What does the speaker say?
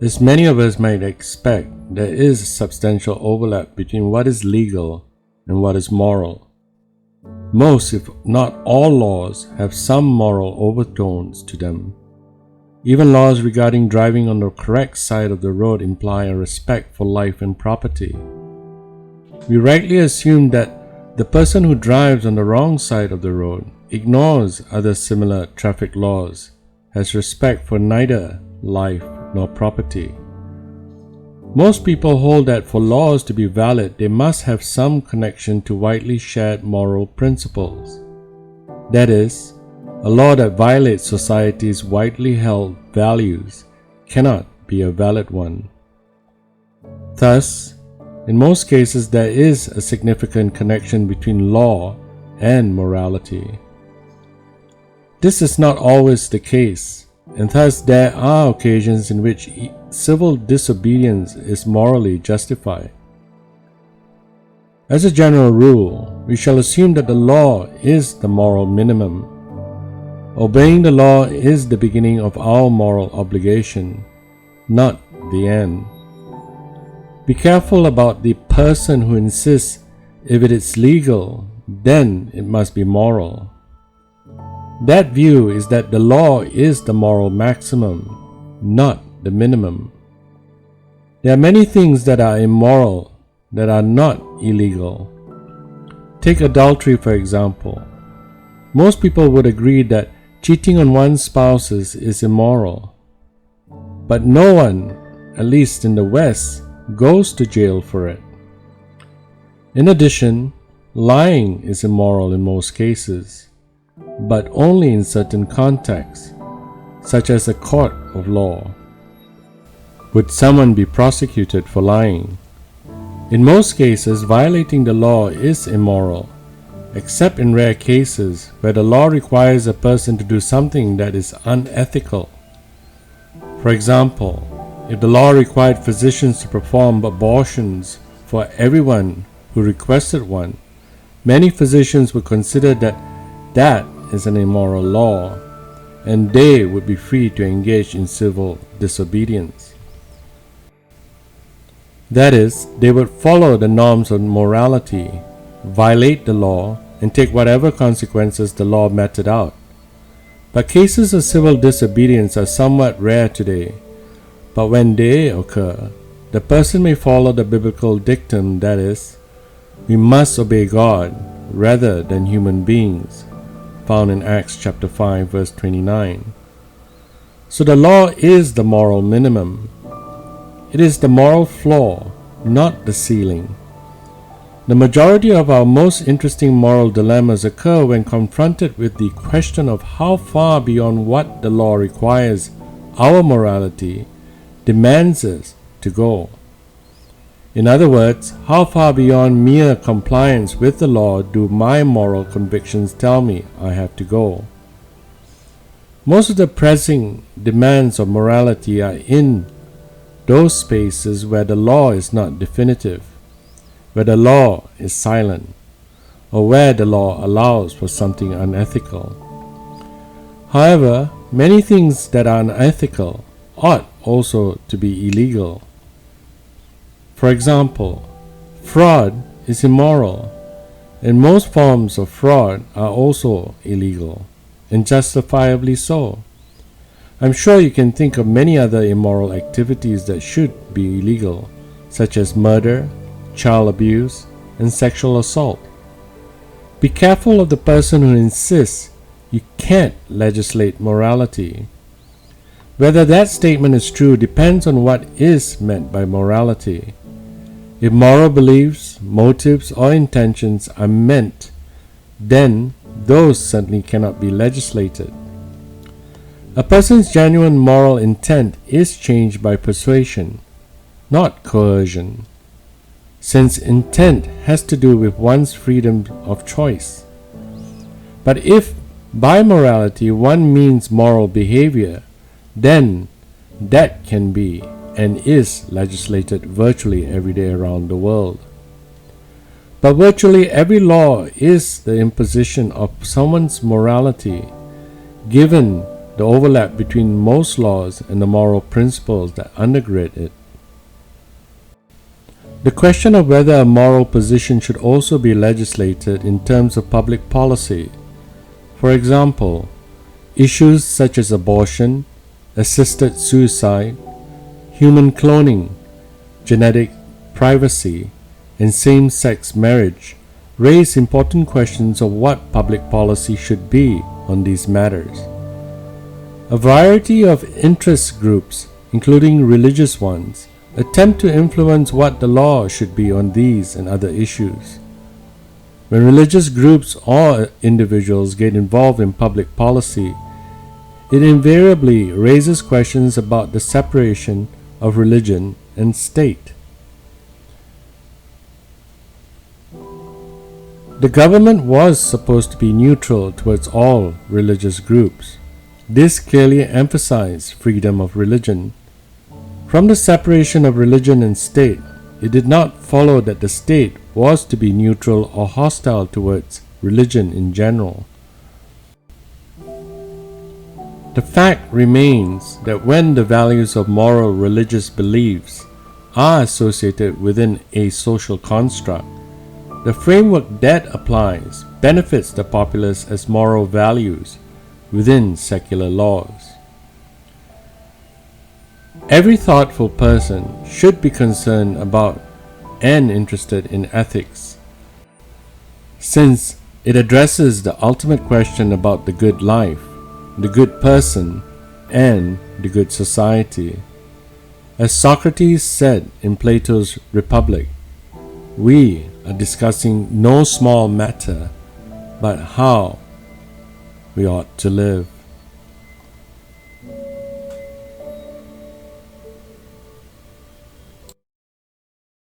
As many of us might expect, there is a substantial overlap between what is legal and what is moral. Most, if not all, laws have some moral overtones to them. Even laws regarding driving on the correct side of the road imply a respect for life and property. We rightly assume that the person who drives on the wrong side of the road ignores other similar traffic laws, has respect for neither life nor property. Most people hold that for laws to be valid, they must have some connection to widely shared moral principles. That is, a law that violates society's widely held values cannot be a valid one. Thus, in most cases, there is a significant connection between law and morality. This is not always the case, and thus there are occasions in which civil disobedience is morally justified. As a general rule, we shall assume that the law is the moral minimum. Obeying the law is the beginning of our moral obligation, not the end. Be careful about the person who insists if it is legal, then it must be moral. That view is that the law is the moral maximum, not the minimum. There are many things that are immoral that are not illegal. Take adultery, for example. Most people would agree that cheating on one's spouses is immoral. But no one, at least in the West, goes to jail for it. In addition, lying is immoral in most cases, but only in certain contexts, such as a court of law. Would someone be prosecuted for lying? In most cases, violating the law is immoral, except in rare cases where the law requires a person to do something that is unethical. For example, if the law required physicians to perform abortions for everyone who requested one, many physicians would consider that that is an immoral law, and they would be free to engage in civil disobedience. That is, they would follow the norms of morality, violate the law, and take whatever consequences the law meted out. But cases of civil disobedience are somewhat rare today. But when they occur, the person may follow the biblical dictum, that is, we must obey God rather than human beings, found in Acts chapter 5 verse 29. So the law is the moral minimum. It is the moral floor, not the ceiling. The majority of our most interesting moral dilemmas occur when confronted with the question of how far beyond what the law requires our morality demands us to go. In other words, how far beyond mere compliance with the law do my moral convictions tell me I have to go? Most of the pressing demands of morality are in those spaces where the law is not definitive, where the law is silent, or where the law allows for something unethical. However, many things that are unethical ought also to be illegal. For example, fraud is immoral, and most forms of fraud are also illegal, and justifiably so. I'm sure you can think of many other immoral activities that should be illegal, such as murder, child abuse, and sexual assault. Be careful of the person who insists you can't legislate morality. Whether that statement is true depends on what is meant by morality. If moral beliefs, motives, or intentions are meant, then those certainly cannot be legislated. A person's genuine moral intent is changed by persuasion, not coercion, since intent has to do with one's freedom of choice. But if by morality one means moral behavior, then that can be and is legislated virtually every day around the world. But virtually every law is the imposition of someone's morality, given the overlap between most laws and the moral principles that undergird it. The question of whether a moral position should also be legislated in terms of public policy. For example, issues such as abortion, assisted suicide, human cloning, genetic privacy, and same-sex marriage raise important questions of what public policy should be on these matters. A variety of interest groups, including religious ones, attempt to influence what the law should be on these and other issues. When religious groups or individuals get involved in public policy, it invariably raises questions about the separation of religion and state. The government was supposed to be neutral towards all religious groups. This clearly emphasized freedom of religion. From the separation of religion and state, it did not follow that the state was to be neutral or hostile towards religion in general. The fact remains that when the values of moral religious beliefs are associated within a social construct, the framework that applies benefits the populace as moral values within secular laws. Every thoughtful person should be concerned about and interested in ethics, since it addresses the ultimate question about the good life, the good person, and the good society. As Socrates said in Plato's Republic, we are discussing no small matter, but how we ought to live.